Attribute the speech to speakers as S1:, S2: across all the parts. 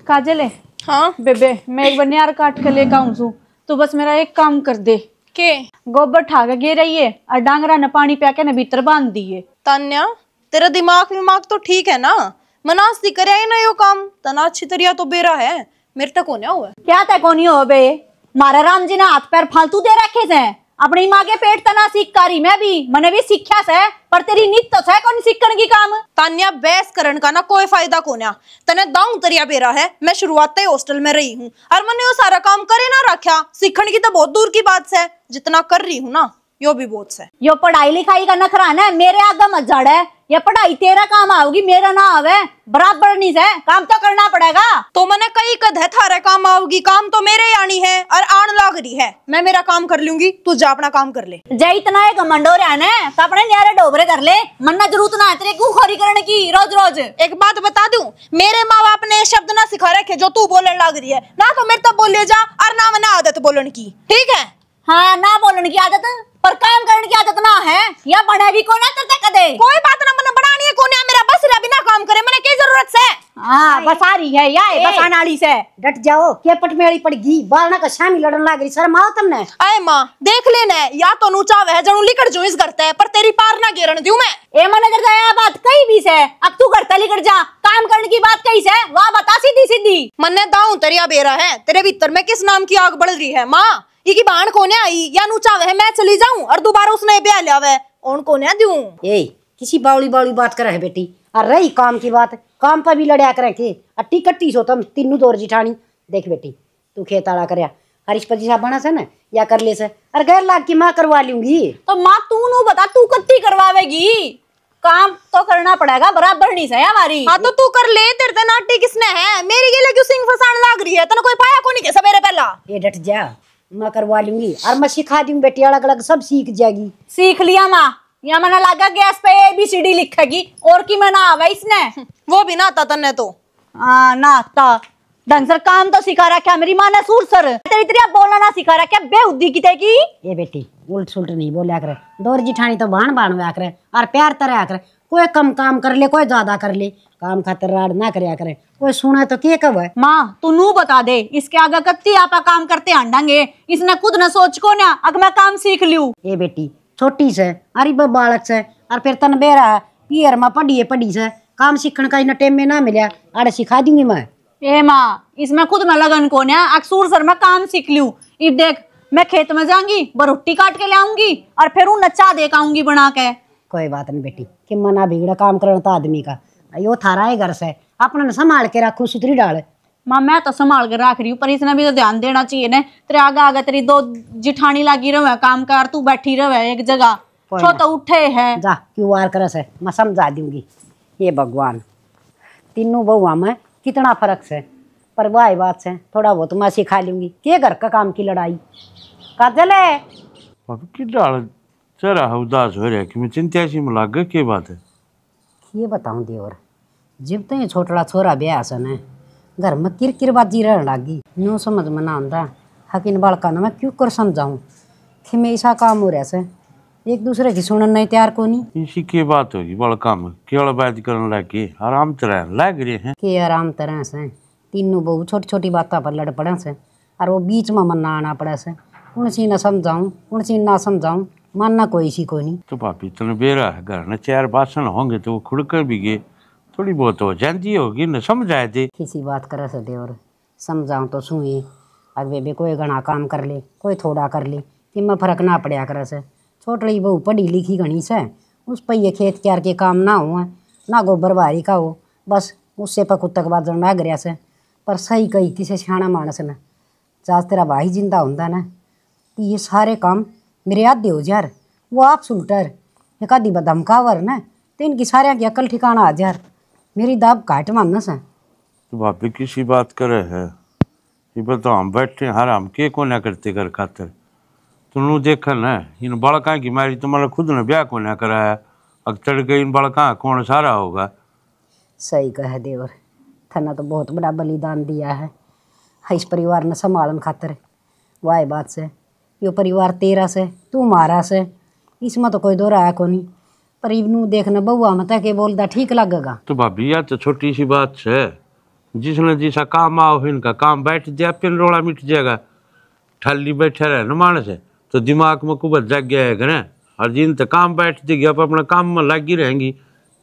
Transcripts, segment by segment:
S1: काजल है।
S2: हाँ
S1: बेबे मैं एक बनियार काट के लेकर आऊं छू, तो बस मेरा एक काम कर दे
S2: के
S1: गोबर ठाके गे रही है और डांगरा ने पानी प्याके ने भीतर बांध दिए।
S2: तान्या तेरा दिमाग तो ठीक है ना, मनासी करे ना यो काम तना अच्छी तरिया तो बेरा है मेरे तक होने हुआ
S1: क्या तय कोनी हो बे, मारा राम जी ने हाथ पैर फालतू दे रखे से, अपनी माँ के पेट तना सीख कारी मैं भी मने भी सीखा से, पर तेरी नीत तो है कौन सीखने की काम।
S2: तान्या बहस करन का ना कोई फायदा कोन्या, तने दाऊ तरिया बेरा है। मैं शुरुआत हॉस्टल में रही हूँ और मैंने वो सारा काम करे ना रखा, सीखने की तो बहुत दूर की बात है, जितना कर रही हूँ ना यो भी बहुत से।
S1: यो पढ़ाई लिखाई का नखरा है मेरे आगे मत जड़ है, ये पढ़ाई तेरा काम आओगी मेरा ना आवे, बराबर नहीं है काम तो करना पड़ेगा।
S2: तो मैंने कई कद है थारे काम आओगी, काम तो मेरे आनी है और आन लाग रही है, मैं मेरा काम कर लूंगी तू जा अपना काम कर ले।
S1: जय इतना एक घमंड हो रहा है ना तो अपने न्यारे डोबरे कर ले, मन्ना जरूरत ना है तेरे को खोरी करने की रोज रोज।
S2: एक बात बता दूं, मेरे माँ बाप ने शब्द ना सिखा रखे जो तू बोलने लग रही है, ना तो मेरे तब बोले जा और ना मैंने आदत बोलने की, ठीक है।
S1: हाँ ना बोलने की आदत पर काम करने की आदत ना है, या बढ़ेगी कौन है तेरे कदे।
S2: कोई बात ना मैंने बढ़ानी है कौन है, मेरा बस रे बिना काम करे मैंने क्या जरूरत से।
S1: हाँ बस आ रही है या बस आनाड़ी से
S3: डट जाओ क्या पटमेड़ी पड़गी बालना का शामी लड़न लाग रही शर्म आओ तुमने।
S2: अरे माँ देख लेना या तो नूचा वह जनू लिकड़ जो इस करता है, पर तेरी पार ना गिरन दूं मैं।
S1: ए मने कर जाया बात कहीं भी से, अब तू करता लिकड़ जा, काम करने की बात कहीं से वाह बता सीधी सीधी।
S2: मन्ने दाऊ तरिया बेरा है, तेरे भीतर में किस नाम की आग बढ़ रही है माँ, ये बाण कोने आई या नूचा वह मैं चली जाऊं और दोबारा उसने ब्याह लिया वह और कोने दूं।
S3: ए किसी बावली बावली बात करे है बेटी, और रही काम की बात, काम पर भी लड़या करे के अट्टी कट्टी सो तुम तीनों दौर जिठानी। देख बेटी तू खेत आड़ा करया हरीश पजी साहब बना से ना या कर ले से, और गैर लाग की माँ करवा लूंगी।
S1: तो माँ तू नु बता तू कत्ती करवावेगी, काम तो करना पड़ेगा बराबर नहीं से हमारी।
S2: हाँ तो तू कर ले, तेरे नाटी किसने है, मेरी गेले क्यों सिंग फसान लाग रही है, तने कोई पाया को नहीं के सवेरे पहला।
S3: ये डट जा मैं करवा लूंगी और मैं सिखा दूंगी बेटी, अलग अलग सब सीख जाएगी।
S1: सीख लिया माँ, या मैंने लगा गैस पे ABCD लिखेगी और की मैं ना आवे इसने।
S2: वो भी ना आता तन्ने तो।
S1: हाँ ना आता ढंग से काम तो सिखा रखा मेरी माँ ने सूर सर, तेरी तरह बोलना ना सिखा रखा बेहुद्दी की तेगी।
S3: ये बेटी उल्ट सुल्ट नहीं बोलिया करे, दौर जिठानी तो बाण बाण हुआ करे और प्यार तरह करे, कोई कम काम कर ले कोई ज्यादा कर ले, काम खातर राड ना करया करे, कोई सुना तो के कब है।
S1: माँ तू नू बता दे इसके आगे कत्ती आपा काम करते आंडांगे, इसने खुद न सोच को ना अगर मैं काम सीख लूं।
S3: ये बेटी छोटी से अरे बालक से और फिर तन बेरा पियर में पढ़ी से काम सीखने का टेम में ना मिला आड़े सिखा दूंगी मैं।
S1: ए माँ इसमें खुद में लगन को ना अक्सर सर मैं काम सीख लूं, इब देख मैं खेत में जाऊंगी बरोटी काट के ले आऊंगी और फिर उन नचा दे आऊंगी बना के।
S3: कोई बात नहीं बेटी कि मना बिगड़ा काम करना था आदमी का, यो थारा है घर से अपना संभाल के रखो सुथरी डाल।
S1: माँ मैं तो संभाल कर रख रही हूँ पर इसने भी तो ध्यान देना चाहिए ना, तेरे आगे आगे तेरी दो जिठानी लगी रहे काम कर, तू बैठी रहे एक जगह छो तो उठे है
S3: जा क्यों वार कर से मैं समझा दूंगी। ये भगवान तीनों बहुआ में कितना फर्क से, पर वाह बात से थोड़ा बहुत मैं सिखा लूंगी, के घर का काम की लड़ाई काजल है
S4: की डाल चरा उदास हो रहा कि मैं चिंता सी में लाग के बात है।
S3: ये बताऊं देवर जब तो ये छोटा छोरा ब्याह सन है घर में किरकिरबाजी रहने लगी, यूँ समझ में ना आता हकिन बालका ना मैं क्यों कर समझाऊं कि मैं ऐसा काम हो रहा से एक दूसरे की सुनन नहीं तैयार को नहीं।
S4: इसी की बात होगी बड़ा काम केवल बात करने लगे आराम तरह लग रहे हैं
S3: कि आराम तरह से तीनों बहू छोटी छोटी बातों पर लड़ पड़े से और वो बीच में मन्ना आना पड़े से, कौन सी ना समझाऊं कौन सी ना समझाऊं मानना कोई सी को नहीं।
S4: तो पापी तने बेरा है घर में चार बासन होंगे तो वो खुड़कर भी गए थोड़ी बहुत हो जाती होगी न समझाए थे
S3: किसी बात करे से देवर समझाऊं तो सुई अब बेबे कोई घना काम कर ले कोई थोड़ा कर ले कि मैं फर्क ना पड़ा करे से, छोटी बहू पढ़ी लिखी घनी से उस पर ये खेत क्यार के काम ना हुआ ना गोबर बारी का हो, बस उससे पकुतक बाजन लग रहा से। पर सही कही किसी सियाना मानस ने चाह तेरा भाई जिंदा होंदा ना तो ये सारे काम मेरे आधे हो जार, वो आप सुलटर एक आधी धमकावर ना तो इनकी सारे की अकल ठिकाना आ जार, मेरी दाब घाट मानस है।
S4: तो भाभी किसी बात करे है ये बताओ हम बैठे हराम के को ना करते कर खातर तुम देखा न इन बड़का की मारी तुम्हारा खुद ने ब्याह को ना कराया अक्सर के इन बड़का कौन सारा होगा।
S3: सही कहे देवर थना तो बहुत बड़ा बलिदान दिया है इस परिवार ने संभालन खातर, वाह बात से यो परिवार तेरा से तू मारा से इसमें तो कोई दो रहा को नहीं, पर इवनू देखना बउआ मत के बोलता ठीक लगेगा।
S4: तो भाभी यार तो छोटी सी बात है जिसने जिसा काम आओ इनका काम बैठ जाए पिन रोड़ा मिट जाएगा। ठाली बैठे रहे न मानस है तो दिमाग में कुबत जग गया है घर, और जिन तक काम बैठ जाएगी आप अपना काम में लगी रहेंगी,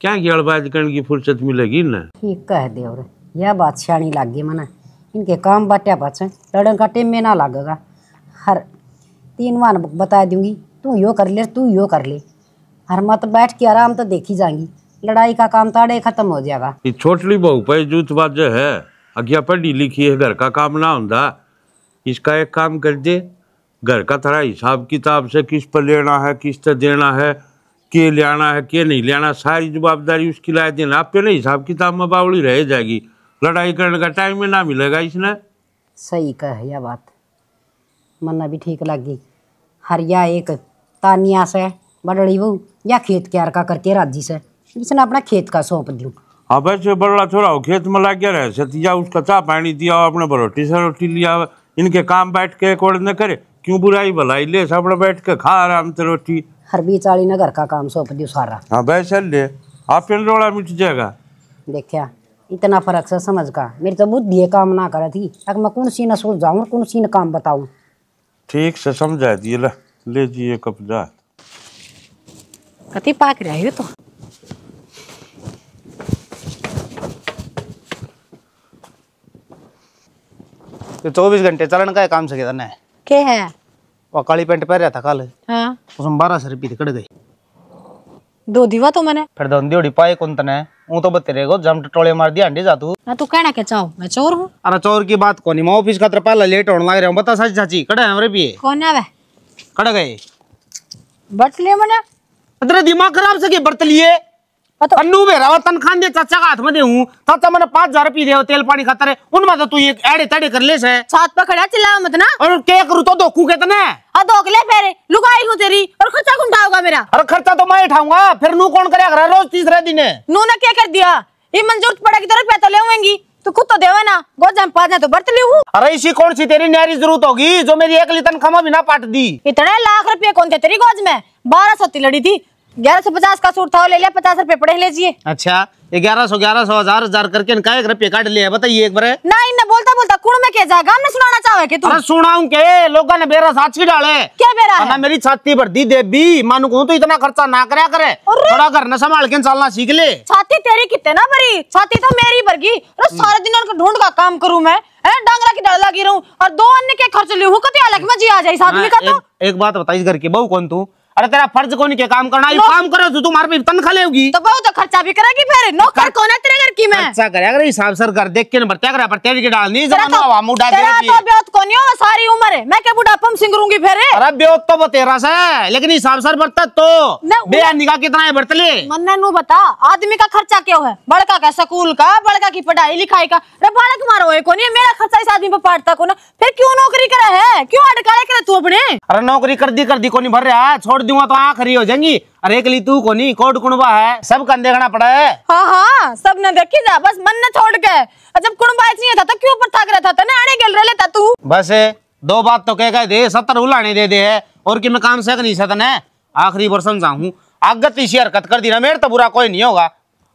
S4: क्या गलबाज करने की फुर्सत मिलेगी ना।
S3: ठीक कह दे और यह बात सियाणी लाग गई मना। इनके काम बाट्या पाछे लड़न का टेम में ना लगेगा। हर 3 बार बता दूंगी, तू यो कर ले तू यो कर ले, हर मत बैठ के आराम तो देखी जाएंगी। लड़ाई का काम ताड़े खत्म हो जाएगा।
S4: ये छोटली बहू पे जूतबाज है, अज्ञा पढ़ी लिखी है, घर का काम ना होता। इसका एक काम कर दे, घर का थोड़ा हिसाब किताब से किस पर लेना है, किस पर देना है, के लेना है के नहीं लेना, सारी जवाबदारी उसकी ला देना। आप पे ना हिसाब किताब में बावड़ी रह जाएगी, लड़ाई करने का टाइम में ना मिलेगा इसने।
S3: सही कह यह बात, मन्ना भी ठीक लगी। हरिया एक तानिया से बड़ड़ी बहू या खेत क्यार का करके राजी से जिसने अपना खेत का सौंप दूँ।
S4: हाँ वैसे बड़ा थोड़ा हो खेत में लग गया रहे सतिया, उसका चाह पानी दिया, अपने रोटी से रोटी लिया। इनके काम बैठ के कोड़ न करे, क्यों बुराई भलाई ले, सब बैठ के खा आराम से रोटी।
S3: हर 20 ने घर का काम सौंप दियो सारा।
S4: हाँ वैसे ले आप पिन रोड़ा मिट जाएगा।
S3: देखा इतना फर्क से समझ का, मेरी तो बुद्धि काम ना करे थी, अब मैं कौन सी न सोच जाऊँ कौन सी न काम बताऊँ।
S4: ठीक से समझा दिए, ले जिए कब्जा।
S1: कति पाक रहा है तो
S5: तो 24 घंटे चलन का काम सके तने
S1: के है।
S5: वो काली पेंट पहन रहा था कल,
S1: हाँ
S5: उसमें 1200 रुपये कट गई।
S1: 2 दीवा तो मैंने
S5: फिर धंधी उड़ी पाए कौन तने वो तो बते रहेगो, जम टोले मार दिया अंडे जा तू।
S1: ना तू कहना क्या चाहो, मैं चोर हूँ।
S5: अरे चोर की बात कौन, मैं ऑफिस का तरफ पहले लेट होने लग रहा हूँ, बता सच चाची कड़े हैं रुपये
S1: कौन है वह?
S5: कट गए।
S1: बट लिए मैंने
S5: तेरे दिमाग खराब से बर्त लिए अन्नू मेरा और तनखान दे चाचा का हाथ में दे हूँ, चाचा मैंने 5000 रुपये दे तेल पानी खाता रहे, उनमें तो तू ये एड़े तड़े कर ले से
S1: छत पे खड़ा चिल्ला मत ना।
S5: और क्या करूँ तो धोखू के तने
S1: धोख ले फेरे लुगाई हूँ तेरी, और खर्चा कौन उठाओगा मेरा?
S5: अरे खर्चा तो मैं उठाऊंगा, फिर नू कौन करेगा रोज तीसरे दिन।
S1: नू ने क्या कर दिया? ये मंजूर पड़ेगी तो रुपया तो ले तो खुद तो देवे ना, गोजम पाजना तो बर्त ली हूँ।
S5: अरे इसी कौन सी तेरी न्यारी जरूरत होगी जो मेरी 1 तनख्वाह बिना पाट दी।
S1: इतने लाख रुपये कौन थे तेरी गोज में? 1200 लड़ी थी, 1150 का सूट था वो ले लिया, 50 रुपए पड़े लीजिए।
S5: अच्छा 1100 1000 करके इनका 1 रुपये काट लिया, बताइए एक बार।
S1: नहीं ना बोलता बोलता कुण में क्या जाएगा, हमने सुनाना चाहे कि तू।
S5: अरे सुनाऊं के लोगों ने बेरा साक्षी डाले
S1: क्या बेरा है?
S5: मेरी छाती भर दी देवी मानू कहूं तो इतना खर्चा ना करया करे, थोड़ा घर न संभाल के चलना सीख ले।
S1: छाती तेरी कितने ना भरी, छाती तो मेरी भरगी। सारे दिन उनका ढूंढ का काम करूं मैं, डांगरा की डाल लगी रहूं और 2 अन्य के खर्च लियो कति अलग में जी आ जाए आदमी का। तो
S5: एक बात बता, इस घर की बहू कौन तू? अरे तेरा फर्ज कौन के काम करना, ये काम करो तो तुम्हारे पे तनख्वाह लेगी
S1: तो बहुत तो खर्चा भी करेगी। फिर नौकर कौन है तेरे घर की? मैं
S5: खर्चा करे अगर हिसाब सर कर देख के न बरत्या करे, पर तेरी की डाल नहीं
S1: तेरा
S5: जमाना हवा मुड़ा दे
S1: तेरा तो ब्योत कौन है, सारी उम्र है मैं क्या बुढ़ापा में सिंगरूंगी फिर।
S5: अरे ब्योत तो वो तेरा से, लेकिन हिसाब सर बरता तो बेयानी का कितना है बरतले।
S1: मन्ने नू बता आदमी का खर्चा क्यों है? बड़का का स्कूल का, बड़का की पढ़ाई लिखाई का। रे बालक मारो है कौन, मेरा खर्चा इस आदमी पे पाटता कौन? फिर क्यों नौकरी करे है, क्यों अटकाले करे तू अपने?
S5: अरे नौकरी कर दी कोनी भर रहा है, छोड़ दूंगा तो आखिरी हो जाएंगी। अरे एक ली तू कोनी कोड कुणबा है, सब कन देखना पड़ा है।
S1: हाँ हाँ सब ने देखी जा, बस मन ने छोड़ के। जब कुणबा चाहिए था तो क्यों ऊपर थाक रहा था ना, आने गेल रह लेता तू।
S5: बस 2 बात तो कह दे, 70 उलाने दे है और कि मैं काम से नहीं सकता न। आखिरी बार समझाऊं, आगत इसी हरकत कर दी ना मेरे तो बुरा कोई नहीं होगा,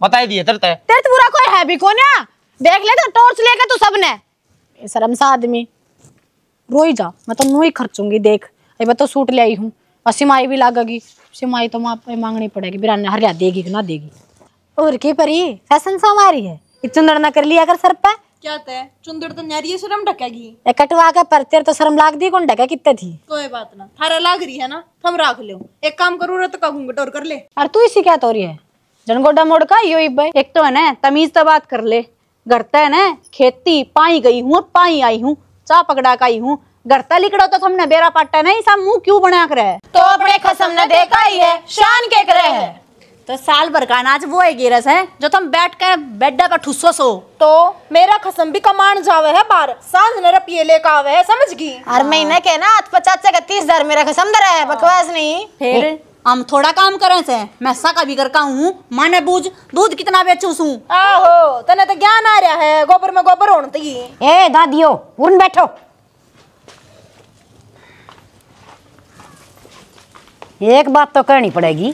S5: बता दिए तेरे
S1: तो बुरा कोई है भी कौन है? देख ले तो टॉर्च लेके तू सबने शर्म सा आदमी रोई जा। मैं तो नू ही खर्चूंगी, देख अब तो सूट ले आई हूँ और सिमाई भी लागेगी, सिमाई तो मांगनी पड़ेगी, बिराने हरिया देगी कि ना देगी। और की परी फैशन सा हमारी है, चुंदड़ ना कर लिया कर सर पे।
S2: क्या तय चुंदड़ तो नारिये शर्म ढकेगी,
S1: कटवा के परतेर तो शर्म लाग दी, कौन ढका कितने थी?
S2: कोई बात ना, थारा लाग रही है ना, हम राख ले। एक काम करू रत का घूंघट कर ले।
S1: और तू इसी क्या तोरी है जनगोडा मोड़ का यो भाई। एक तो है ना तमीज तो बात कर ले, घरता है ना खेती पाई गई हूँ पाई आई हूँ, चा पकड़ा का आई हूँ। घरता लिकड़ो तो हमने बेरा पाटा नहीं, सब मुंह क्यों बना कर है? तो अपने खसम ने देखा ही है, शान के करे है। तो साल भर का अनाज वो है गिरस है जो तुम बैठ के बेड्डा पर ठुस्सो सो।
S2: तो मेरा खसम भी कमान जावे है बार, सांझ ने रुपये लेकर आवे है, समझ गई?
S1: हर महीने के ना 50 का 30,000 मेरा खसम दर है, बकवास नहीं। फिर हम थोड़ा काम करे से, मैं का भी करका हूँ, माने बूझ दूध कितना बेचू सू।
S2: आहो तने तो ज्ञान आ रहा है, गोबर में गोबर होने तगी।
S3: ए दादियो उन बैठो, एक बात तो कहनी पड़ेगी,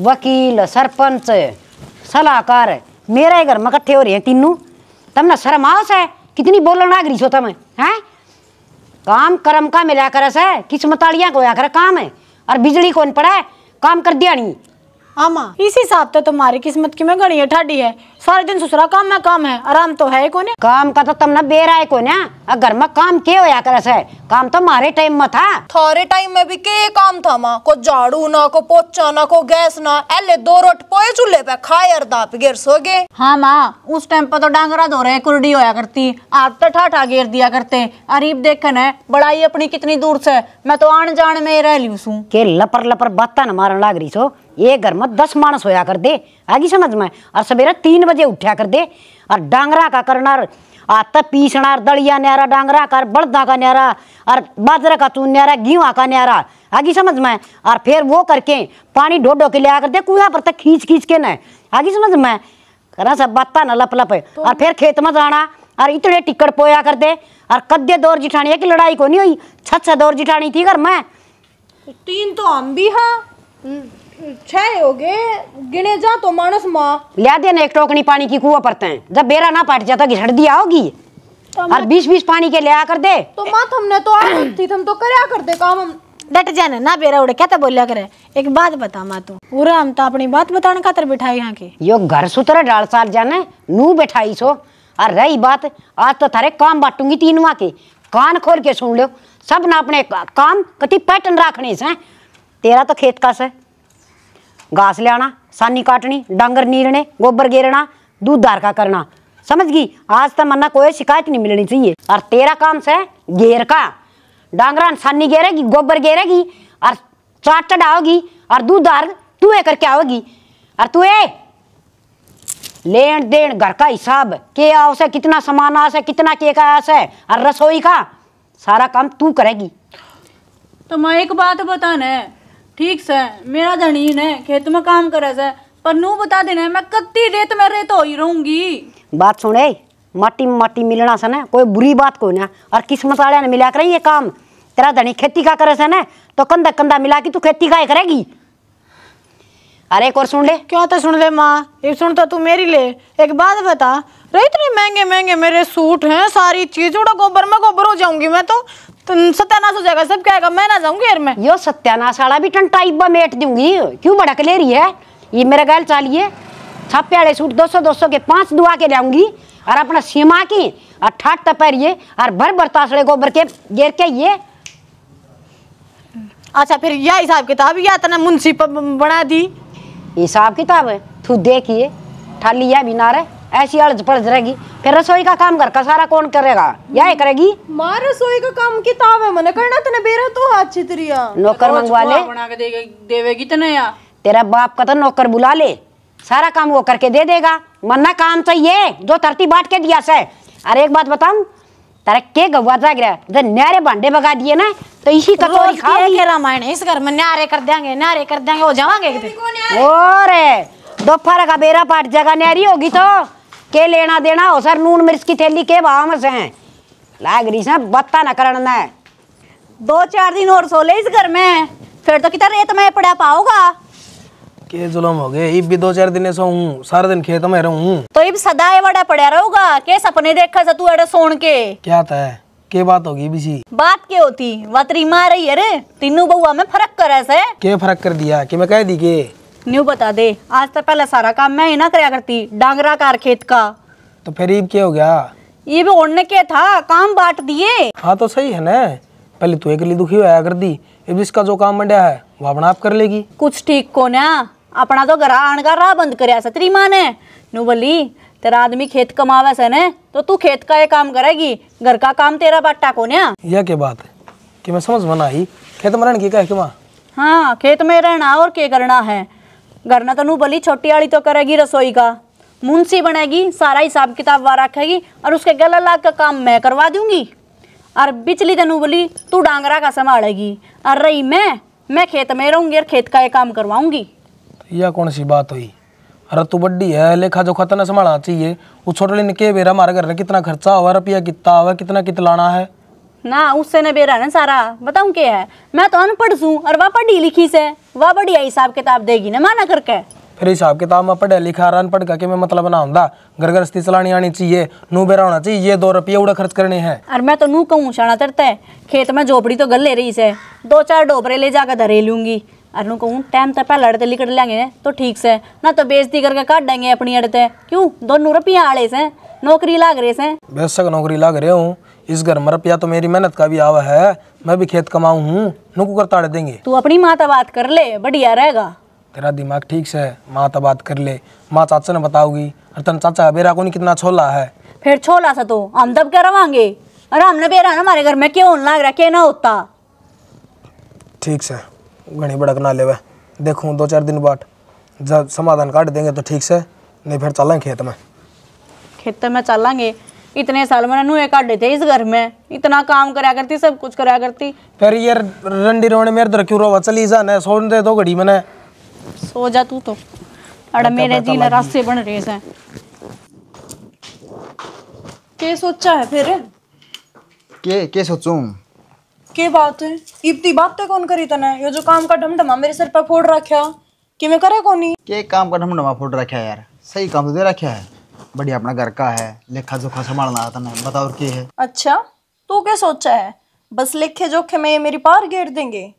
S3: वकील सरपंच सलाहकार मेरे घर में इकट्ठे हो रहे हैं तीनों, तमने शर्म आवस है? कितनी बोलन आ गई सो तुम्हें हैं? काम कर्म का मिला कर से किस्मतालियां को आकर काम है और बिजली कौन पड़ा है काम कर दिया नहीं।
S6: हाँ माँ, इस हिसाब से तुम्हारी किस्मत की में घड़ी है ठाडी है। सारे दिन ससुरा काम है, आराम तो है कोने।
S3: काम का तो तुमने बेरा है को ना, घर में काम के होया कर से? काम तो हमारे टाइम में था।
S2: थारे टाइम में भी के काम था माँ? को झाड़ू ना, को पोछा ना, को गैस ना, एले 2 रोट पोए चूल्हे पे खाए और दाप गिर सोगे।
S1: हाँ माँ, उस टाइम पर तो डांगरा धो रहे कुर्डी होया करती, आप तो ठाठा घेर दिया करते। अरीब देखन है बड़ाई अपनी कितनी दूर से, मैं तो आन जान में रह ली हूँ
S3: के लपर लपर बात न मारन लाग रही सो। ये घर में 10 मानस होया कर दे आगे समझ में, और सवेरे 3 बजे उठा कर दे और डांगरा का करना, आता पीसना, दलिया न्यारा, डांगरा का, बड़दा का न्यारा और बाजरा का तू न्यारा, गेहूं का न्यारा आगे समझ में, और फिर वो करके पानी ढो के लिया कर दे कुआ पर तक खींच के न आगे समझ में करा सब बात न लप लप तो और फिर खेत में जाना और इतने टिकट पोया कर दे। और कद्दे दौर जिठानी की लड़ाई को नहीं हुई, 6 दौर जिठानी थी घर में।
S2: 3 तो हम भी, हाँ 6 हो गए गिने जा तो मानस माँ।
S3: लिया देना 1 टोकनी पानी की कुआ पड़ते हैं, जब बेरा ना पाट जाता घिसड़ दिया होगी और 20-20 पानी के लिया कर दे।
S2: तो माँ हमने तो आदत थी, तुम तो करया करते काम। हम
S6: डट जाना ना बेरा उड़े, क्या तो बोलिया करे। एक बात बता माँ, तू पूरा हम तो अपनी बात बताने खातर बिठाई यहाँ की।
S3: यो घर सुतरे डाल साल जाने नू बैठाई सो। और रही बात, आज तो थारे काम बांटूंगी 3 के, कान खोल के सुन लो। सब ना अपने काम कति पैटर्न रखने से। तेरा तो खेत का से घास ले आना, सानी काटनी, डांगर नीरने, गोबर गेरना, दूध दार का करना, समझ गई। आज तक मन्ना कोई शिकायत नहीं मिलनी चाहिए। और तेरा काम से घेर का, डांगरा सानी गेरेगी, गोबर गेरेगी और चाट चढ़ाओगी और दूध दार तू करके आओगी। और तू लेन देन घर का हिसाब के आओ से, कितना सामान आ से, कितना के का आ से, और रसोई का सारा काम तू करेगी।
S1: तो मैं एक बात बताना, ठीक से मेरा धनीन है खेत में काम करे से, पर नू बता देना मैं कत्ती रेत में रेत हो ही रहूंगी।
S3: बात सुने, माटी में माटी मिलना से ना कोई बुरी बात को ना, और किस्मत वाले ने मिला कर ये काम। तेरा धनी खेती का करे से ना तो कंधा कंधा मिला के तू खेती का करेगी। अरे एक और सुन ले।
S6: क्या तो सुन ले माँ, ये सुन तो तू मेरी ले। एक बात बता, रे इतने महंगे महंगे मेरे सूट हैं, सारी चीज उड़ा गोबर में गोबर हो जाऊंगी मैं तो सत्यानाश हो जाएगा। सब कहेगा मैं ना जाऊंगी यार। मैं
S3: यो सत्यानाश वाला भी टंटाई मेट दूंगी, क्यों भड़क ले रही है? ये मेरा गैल चालिए छापे वाले सूट 200-200 के 5 दुआ के लाऊंगी और अपना सीमा की और ठाट तपरिए और भर तासड़े गोबर के घेर के ये।
S6: अच्छा फिर यह हिसाब किताब या तना मुंशी बना दी
S3: हिसाब किताब है तू देखिए, ठाली या बिना रहे ऐसी अर्ज पड़ रहेगी। फिर रसोई का काम घर का सारा कौन करेगा? यह करेगी।
S2: माँ रसोई का काम किताब है, मैंने करना तने बेरा तो हाथ चितरिया
S3: नौकर मंगवा ले,
S1: बना के देवेगी तने या
S3: तेरा बाप का तो नौकर बुला ले, सारा काम वो करके दे देगा। मन्ना काम चाहिए जो धरती बांट के दिया से। अरे एक बात बताऊं, तारे के गवा जाग रहा जब न्यारे भांडे बगा दिए ना तो इसी कटोरी खाओगी।
S6: रामायण इस घर में न्यारे कर देंगे हो जावांगे।
S3: और दोपहर का बेरा पाट जगह न्यारी होगी तो के लेना देना हो सर। नून मिर्च की थैली के भाव में से लाग रही से बत्ता न करना है।
S1: 2-4 दिन और सो ले इस घर में, फिर तो कितना रेत में पड़ा पाओगा।
S7: के जुलम हो गए, इब भी 2-4 दिन सो हूँ, सारा दिन खेत में रहूँ
S1: तो इब सदा बड़ा पड़ा रहोगा। के सपने देखा से तू अड़े सोन के?
S7: क्या था है? के बात होगी बिसी?
S1: बात के होती वतरी मार रही है तीनों बहुआ में फर्क करे से।
S7: के फर्क कर दिया कि मैं कह दी के
S1: न्यू बता दे। आज तक पहले सारा काम मैं ही ना करया करती, डांगरा कार खेत का।
S7: तो फिर इब क्या हो गया?
S1: ये भी ओढ़ने के था, काम बांट दिए।
S7: हाँ तो सही है ना, पहले तू एक लिए दुखी होया कर दी, अब इसका जो काम मंडा है वो अपना आप कर लेगी।
S1: कुछ ठीक को ना, अपना तो घर आने का राह बंद करया से तेरी माँ ने। नु बोली तेरा आदमी खेत कमावे से ने तो तू खेत का ये काम करेगी, घर का काम तेरा बाटा को ना।
S7: यह क्या बात है कि मैं समझ में आई, खेत में रहने की क्या है कि माँ?
S1: हाँ खेत में रहना और क्या करना है। घर ना तो नू बोली छोटी वाली तो करेगी रसोई का, मुंशी बनेगी, सारा हिसाब किताब वहाँ रखेगी और उसके गला लाग का काम मैं करवा दूंगी। और बिचली तनु बोली तू डांगरा का संभालेगी और रही मैं खेत में रहूंगी और खेत का ये काम करवाऊंगी।
S7: यह कौन सी बात हुई? अरे तू बड्डी है, लेखा जोखा तो संभालना चाहिए। वो छोटे ने के बेरा हमारे घर में कितना खर्चा हुआ, रुपया कितना हुआ, कितना लाना है
S1: ना, उससे न बेरा ना सारा बताऊं क्या है। मैं तो अनपढ़ हूँ और वह पढ़ी लिखी से, वह बढ़िया हिसाब किताब देगी ना माना करके।
S7: फिर हिसाब किताब में पढ़े लिखा रन पढ़ के मैं मतलब ना होंदा घर गृहस्थी चलानी आनी चाहिए, नू बेरा होना चाहिए, ये 2 रुपये उड़ा खर्च करने हैं।
S1: और मैं तो नू कहूँ शाना तरता है खेत में झोपड़ी तो गल ले रही से 2-4 डोबरे ले जाकर धरे लूंगी और नू कहूँ टाइम तक पहले अड़ते लिकट लेंगे तो ठीक से ना तो बेइज्जती करके काट देंगे अपनी अड़ते। क्यों 2 रुपया आड़े से नौकरी लाग रहे से
S7: बेशक नौकरी लाग रहे हूँ, इस घर में रुपया तो मेरी मेहनत का भी आवा है, मैं भी खेत कमाऊँ हूँ, नुकू कर ताड़े देंगे।
S1: तू अपनी माँ से बात कर ले बढ़िया रहेगा।
S7: तेरा दिमाग ठीक से है, माँ तो बात कर ले, माँ चाचा ने बताऊगी। और तन चाचा बेरा को नहीं कितना छोला है,
S1: फिर छोला सा तो हम दब के रवांगे और हमने बेरा ना हमारे घर में क्यों लाग रहा क्या ना होता।
S7: ठीक से घनी बड़क ना लेवे, देखूँ 2-4 दिन बाद जब समाधान काट देंगे तो ठीक से, नहीं फिर चलेंगे खेत में।
S1: खेत में चलेंगे, इतने साल मैंने नुए काटे थे इस घर में, इतना काम कराया करती सब कुछ कराया करती।
S7: फिर ये रंडी रोने मेरे तरह क्यों रोवा, चली जा न सोन दे 2 घड़ी मैंने।
S1: सो जा तू तो अड़ा मेरे जी ने रास्ते बन रहे हैं।
S2: के सोचा है फिर?
S8: के सोचूं?
S2: के बात है इतनी बातें कौन करी तने? ये जो काम का ढमढमा मेरे सिर पर फोड़ रखा कि मैं करे कौन?
S8: के काम का ढमढमा फोड़ रखा है यार, सही काम तो दे रखा है, बढ़िया अपना घर का है, लेखा जोखा संभालना आता ना, बताओ और क्या है।
S2: अच्छा तू क्या सोचा है? बस लेखे जोखे में ये मेरी पार घेर देंगे,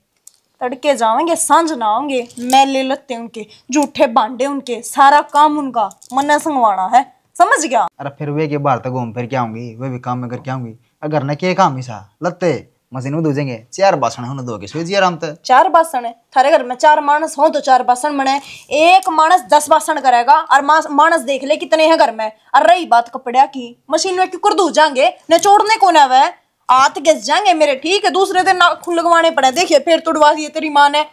S2: तड़के जाएंगे सांझ ना आएंगे, मैले लत्ते उनके, झूठे बांडे उनके, सारा काम उनका मन संगवाना है, समझ गया?
S8: अरे फिर वे के बाहर तक घूम फिर के आऊंगी, वे भी काम में करके आऊंगी, अगर न के काम ही सा लत्ते मशीन में दूजेंगे, 4 बासन होने दोगे सोच जी आराम से।
S2: 4 बासन है थारे घर में, 4 मानस हो तो 4 बासन बने, एक मानस 10 बासन करेगा और मानस देख ले कितने हैं घर में। और रही बात कपड़े की, मशीन में क्यों कर दू जाएंगे, न छोड़ने को ना वह हाथ घिस जाएंगे मेरे, ठीक है? दूसरे दिन नाखून लगवाने पड़े, देखिए फिर तुड़वा दिए तेरी माँ ने,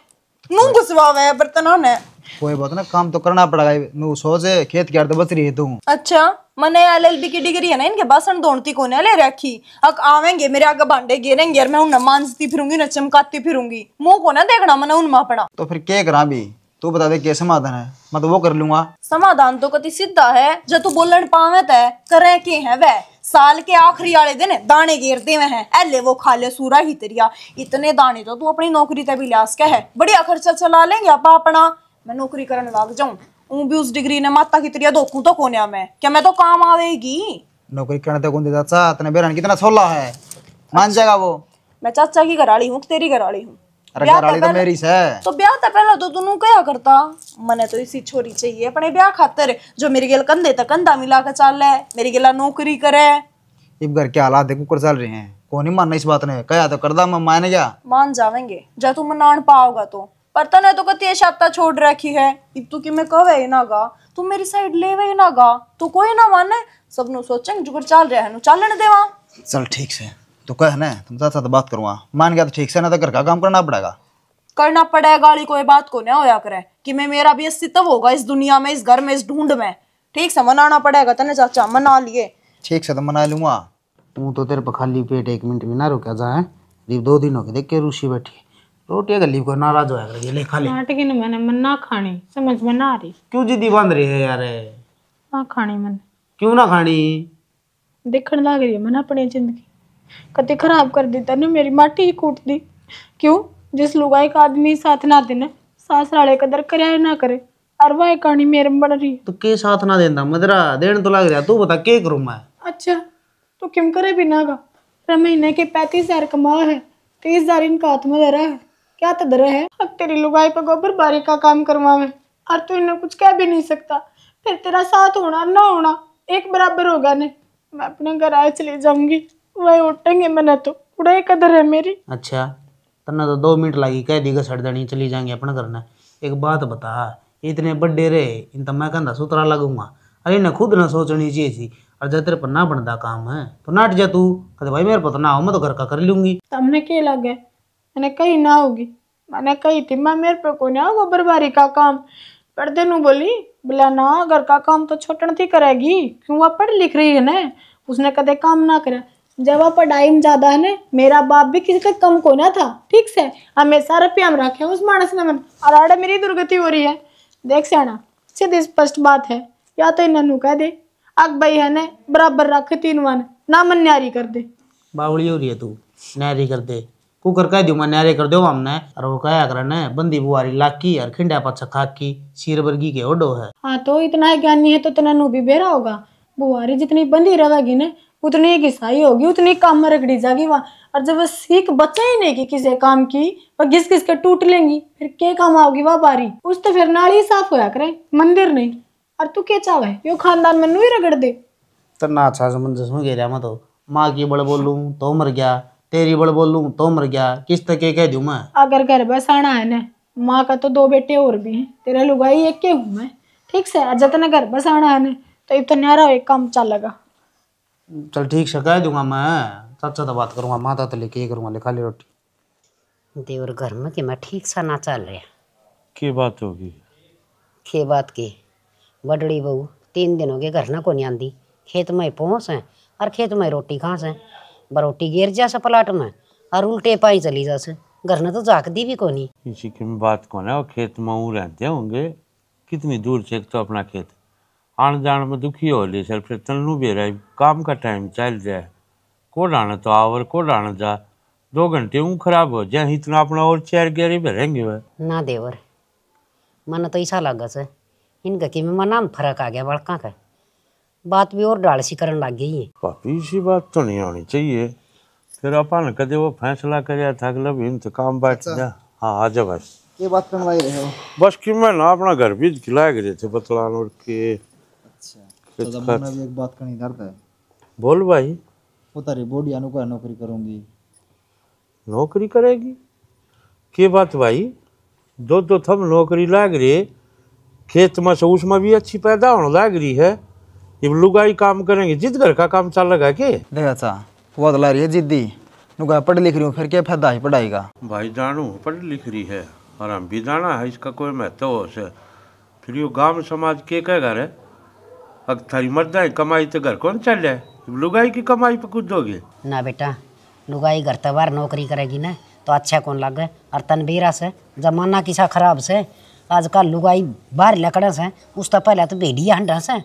S2: नू घुसवा है बर्तन ने।
S8: कोई बात ना, काम तो करना पड़ेगा, नू सोच खेत की बच रही है तू।
S2: अच्छा मैंने LLB की डिग्री है ना, इनके बासन धोती को ले रखी, अब आवेंगे मेरे आगे भांडे गिरेंगे और मैं उन्हें मांजती फिरूंगी, न चमकाती फिरूंगी, मुंह को ना देखना मैंने उनमें पड़ा।
S8: तो फिर क्या करा भी, तू बता दे क्या समाधान है, मैं तो वो कर लूंगा।
S2: समाधान तो कति सीधा है, जो तू बोलन पावे तय करे के है वह, साल के आखिरी वाले दिन दाने घेरते हुए हैं, एले वो खा ले सूरा ही तेरिया, इतने दाने तो तू अपनी नौकरी तय भी लियास क्या है, बढ़िया खर्चा चला लेंगे आप अपना। मैं नौकरी करने लग जाऊं, भी उस डिग्री ने माता की तेरिया धोखू तो कोन्या में, क्या मैं तो काम आवेगी?
S8: नौकरी करने तक कौन देता चाचा, तेने बेरान कितना छोला है, मान जाएगा वो।
S2: मैं चाचा की घराड़ी हूँ, तेरी घराड़ी हूँ।
S8: अरे घराड़ी तो मेरी से।
S2: तो ब्याह तो पहला तो तू क्या करता, मने तो इसी छोरी चाहिए अपने ब्याह खातर, जो मेरे गेल कंधे तक कंधा मिला कर चल है, मेरी गेला नौकरी करे।
S8: इब घर के हालात देखो कर चल रहे हैं, कौन नहीं मानना इस बात ने, कहा तो करदा मैं माने क्या? मान
S2: जावेंगे जब तू मनान पाओगा तो, पर तने तो कती शाता छोड़ रखी है, इब तू कि मैं कवे ना गा, तू मेरी साइड ले वे ना गा, तू कोई ना माने, सब नु सोचेंगे जुगर चल रहा है नु चलने देवा।
S8: चल ठीक से तो कह ना, तुम चाचा तो बात करूँगा, मान गया तो ठीक से, ना तो घर का काम करना पड़ेगा।
S2: करना पड़ेगा गाड़ी, कोई बात को ना होया करे कि मैं मेरा भी अस्तित्व होगा इस दुनिया में, इस घर में, इस ढूंढ में, ठीक से मनाना पड़ेगा तने चाचा, मना लिए।
S8: ठीक से तो मना लूंगा। तू तो तेरे पर खाली पेट 1 मिनट भी ना रुका जाए, 2 दिन हो गए देख के रूसी बैठी, रोटी गली को नाराज होया कर, ये ले खा ले।
S6: नाटक इन मैंने मन ना खानी, समझ में ना आ रही।
S5: क्यों जिद्दी बांध रही है यार?
S6: ना खानी मैंने।
S5: क्यों ना खानी?
S6: देखने लग रही है मैंने अपनी जिंदगी कति खराब कर दी तने, मेरी माटी ही कूट दी। क्यों? जिस लुगाई का आदमी साथ ना देने, सासराले कदर करे ना करे, और वह कहानी मेरे में बन रही है।
S5: तो के साथ ना देता मदरा देने तो लग रहा, तू बता के करूं मैं?
S6: अच्छा तो क्यों करे बिना का, महीने के 35,000 कमा है, 30,000 इनका हाथ में दे रहा है, क्या तो दे रहा है? अब तेरी लुगाई पे गोबर बारी का काम करवावे और तू इन्हें कुछ कह भी नहीं सकता, फिर तेरा साथ होना ना होना एक बराबर होगा ने। मैं अपने घर आए चली जाऊंगी, वही उठेंगे मैंने तो उड़ाई कदर है मेरी।
S5: अच्छा तन्ना तो 2 मिनट लगी, कह दी सड़ देनी, चली जाएंगे अपना करना। एक बात बता, इतने बड़े रहे इन तो मैं कहता सुतरा लगूंगा, अरे ना खुद ना सोचनी चाहिए थी, और जब तेरे पर ना बनता काम है तो नाट जा तू, कहते भाई मेरे पर ना हो, मैं तो घर का कर लूंगी।
S6: तुमने क्या लगे मैंने कही ना होगी, मैंने कही थी मैं मेरे पे को ना गोबर बारी का काम कर दे नू, बोली बोला ना घर का काम तो छोटन थी करेगी, क्यों वह पढ़ लिख रही है ना, उसने कदे काम ना करे। जब वह पढ़ाई में ज्यादा है ना, मेरा बाप भी किसी का कम को ना था, ठीक से हमेशा रुपया में रखे उस मानस ने मन, और आड़े मेरी दुर्गति हो रही है। देख सियाना सीधी स्पष्ट बात है, या तो इन्हें कह दे अग भाई है ने बराबर रख 3 वन ना मन न्यारी कर दे।
S5: बावड़ी हो रही है तू, न्यारी कर दे, कुकर कह दू मैं न्यारे कर दो हमने और वो कहा कर ने बंदी बुआरी लाकी और खिंडा पा छक्का की शीर वर्गी के ओडो है।
S6: हाँ तो इतना ज्ञानी है तो इतना नू भी बेरा होगा। बुआरी जितनी बंदी रहेगी ना उतनी एक ईसाई होगी, उतनी काम में रगड़ी जाएगी वहाँ। और जब वह सीख बचा ही नहीं कि किसी काम की वह घिस घिस के टूट लेंगी, फिर क्या काम आओगी वह बारी। उस तो फिर नाली साफ होया करे, मंदिर नहीं। और तू क्या चाहे यो खानदान में नू ही रगड़ दे।
S5: तना अच्छा समंजस में घेरा मैं तो माँ की बड़ बोलूं तो मर गया, तेरी बड़ बोलूं तो मर गया, किस तक के कह दूं मैं।
S6: अगर घर बसाना है ना, माँ का तो 2 बेटे और भी हैं, तेरा लुगाई एक के हूँ मैं, ठीक से। जतना घर बसाना है ना तो इतना न्यारा एक काम चलेगा।
S5: चल ठीक से कह दूंगा मैं, चाचा तो बात करूंगा, माता तो लेके ये करूंगा, ले खाली रोटी।
S3: देवर घर में कि मैं ठीक सा ना चल रहा।
S4: की बात होगी?
S3: के बात की बड़ड़ी बहू 3 दिन हो गए घर ना को नहीं आंदी। खेत में पहुँच है और खेत में रोटी खास है, रोटी गिर जा से पलाट में और उल्टे पाई चली जा से। घर ने तो जाक दी भी को नहीं।
S4: इसी की बात कौन है, वो खेत में ऊ रहते होंगे कितनी दूर से, एक तो अपना खेत आन जान में दुखी हो ली सर, फिर तन्नू भी रहा काम का टाइम चल जाए, को डाना तो आवर को डाना जा 2 घंटे ऊँ खराब हो जाए, इतना अपना और 4 गेरी भरेंगे वह
S3: ना। देवर मन तो ऐसा लगा से इनका कि मना में फर्क आ गया बड़का का, बात भी और डाल सी करने लग गई है।
S4: पापी सी बात तो नहीं होनी चाहिए। फिर अपन कदे वो फैसला कराया था अगला भी इंतकाम बैठ जा। हाँ आ जा बस
S9: ये बात करवाई रहे हो।
S4: बस कि मैं ना अपना घर भी खिलाए गए थे बतलान और के।
S9: अच्छा तो जब भी एक बात करनी दर्द है।
S4: बोल भाई।
S9: वो तारी बॉडी अनु को नौकरी करूंगी।
S4: नौकरी करेगी? के बात भाई, 2 थम नौकरी लाग रही खेत में से, उसमें भी अच्छी पैदा होने लग रही है। ये लुगाई काम करेंगे, जिद घर का काम चल लगा के
S9: देख अच्छा वो तो ला रही है जिद्दी नुका पढ़ लिख रही हूँ, फिर क्या फायदा है पढ़ाई का।
S4: भाई जानू पढ़ लिख रही है और हम भी जाना है, इसका कोई महत्व हो से। फिर यो गांव समाज के कह घर है, अगर थारी मर जाए कमाई तो घर कौन चल जाए, लुगाई की कमाई पे कुछ दोगे
S3: ना बेटा। लुगाई घर तबार नौकरी करेगी ना तो अच्छा कौन लगे। और तनबीरा से जमाना किसा खराब से, आजकल लुगाई बाहर लकड़ा से, उस तो पहले तो भेड़िया हंडा से।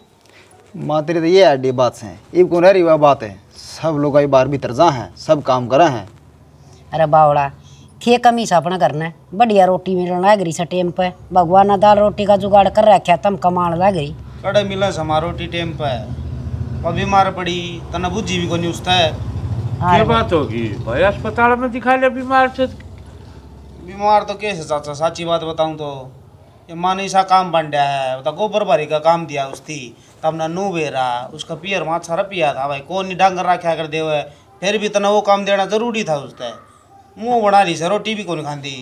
S9: माँ तेरी तो ये आडी बात है, ये कौन रही वह बात है। सब लोग आई बार भीतर जा हैं, सब काम करा हैं।
S3: अरे बावड़ा खे कमी से अपना करना है, बढ़िया रोटी मिलने लग रही से टाइम पे। भगवान ने दाल रोटी का जुगाड़ कर रखा, तम कमाने लग गई।
S5: कड़े मिला समा रोटी टाइम पे, अब बीमार पड़ी तना बुझी भी को नहीं उसता है।
S4: क्या बात होगी भाई, अस्पताल में दिखा ले बीमार से।
S5: बीमार तो कैसे चाचा, साची बात बताऊं तो ये मानी सा काम बन गया है, बता गोबर भरी का काम दिया उसकी, तब ना नू बेरा उसका पियर माँ सारा पिया था भाई, कौन नहीं डांगर रखा कर दे हुए, फिर भी तना वो काम देना जरूरी था उससे। मुँह बना रही से रोटी भी कौन खाती।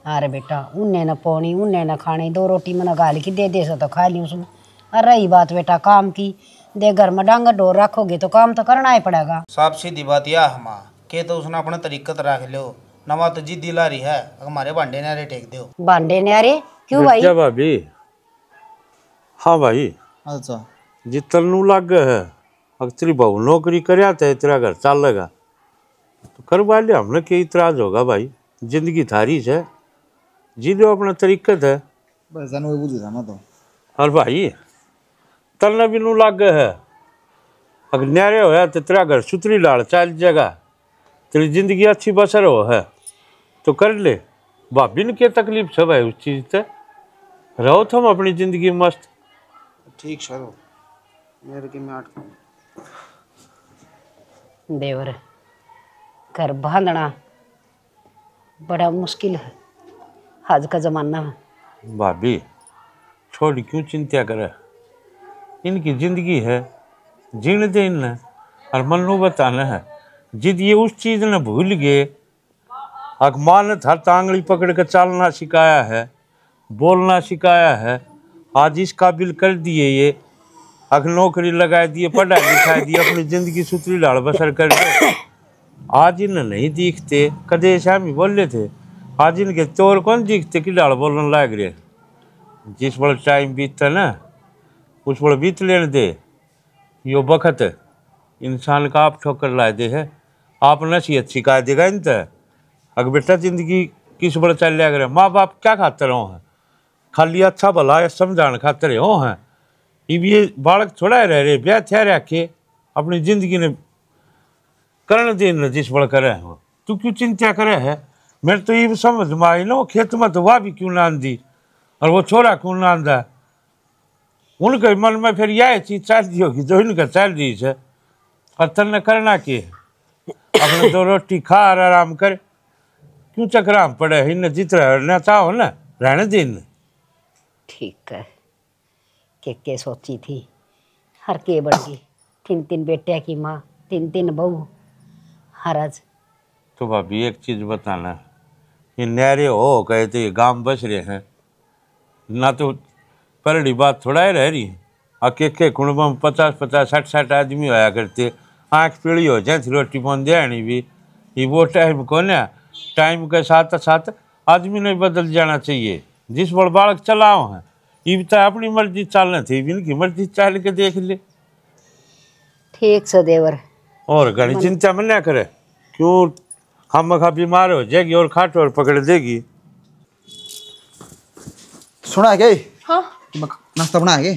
S3: अरे बेटा उन्हें न पौनी उन्हें न खानी, 2 रोटी मैंने गाल की दे सो तो खा ली उसमें। अरे रही बात बेटा काम की, दे घर में डांगर डोर रखोगे तो काम तो करना ही पड़ेगा।
S5: साफ सीधी बात यह हमा के तो उसने अपने तरीकत रख लो, नवा तो जिद्दी ला रही है, हमारे भांडे नारे टेक दो।
S3: भांडे न्यारे क्यों भाई?
S4: भाभी हाँ भाई,
S9: अच्छा
S4: जी तन्नू लग है, अगर तेरी बहू नौकरी कराया था तेरा घर चल लगा तो करवा लिया हमने, क्या इतराज होगा भाई। जिंदगी थारी से जी लो, अपना तरीकत है
S9: बस जानू बुझी था मैं तो।
S4: और भाई तन्ना भी नू लग है, अगर न्यारे होया तो तेरा घर सुतरी लाल चल जाएगा, तेरी जिंदगी अच्छी बसर हो है तो कर ले। भाभी ने क्या तकलीफ सब है उस चीज से, रहो तुम अपनी जिंदगी मस्त।
S5: ठीक चलो मेरे के में 8
S3: देवर घर बांधना बड़ा मुश्किल है आज का जमाना में।
S4: भाभी छोड़ क्यों चिंता करे, इनकी जिंदगी है, जीने दे इन्हें, और मन नो बताना है। जिद ये उस चीज ने भूल गए, अग माँ ने हर टांगली पकड़ कर चलना सिखाया है, बोलना सिखाया है, आज इस काबिल कर दिए ये, अग नौकरी लगा दिए, पढ़ाई लिखाई दी, अपनी जिंदगी सुतरी लाल बसर कर दे। आज इन्हें नहीं दिखते, कदे शामी बोले थे, आज इनके चोर कौन दिखते कि लाल बोलने लग रहे। जिस बड़ा टाइम बीतता ना उस बड़ा बीत लेने दे, यो बखत इंसान का आप ठोकर ला दे है, आप नसीहत सिखा देगा इन तक। अगर बेटा जिंदगी किस बड़ा चल लिया करे, माँ बाप क्या खाते रहो हैं, खाली अच्छा भला समझाने खाते रहो हैं। ये बालक थोड़ा रह रहे ब्याह थे रखे अपनी जिंदगी ने करने देने जिस बड़ा करे हो, तू क्यों चिंता करे है? मेरे तो ये समझ में आई ना, वो खेत में तो वाह भी क्यों ना आंदी और वो छोरा क्यों ना आंदा। उनके मन में फिर यह चीज चल दी होगी जो इनका चल रही है। और तन्ने करना के अपने 2 रोटी खा और आराम कर, क्यों चक्राम पड़े। इन्हें जितना रहना चाहो ना रहने दे इन्हें।
S3: ठीक है के सोची थी हर के बढ़ गई। 3 बेटे की माँ, 3 बहू हरज।
S4: तो भाभी एक चीज बताना, ये नहरे हो गए तो ये गांव बस रहे हैं ना, तो परड़ी बात थोड़ा ही रह रही है। अकेले कुंडबा में 50-50 60-60 आदमी होया करते, आँख पीली हो जाए रोटी बन जानी भी। ये वो टाइम को ना, टाइम के साथ साथ आदमी ने बदल जाना चाहिए। जिस बड़ बालक चलाओ है ये भी तो अपनी मर्जी चलना थी, इनकी मर्जी चल के देख ले।
S3: ठीक से देवर।
S4: और घनी चिंता में ना करे, क्यों हम बीमार हो जाएगी और खाट और पकड़ देगी।
S9: सुना के
S2: हाँ
S9: नाश्ता बना के?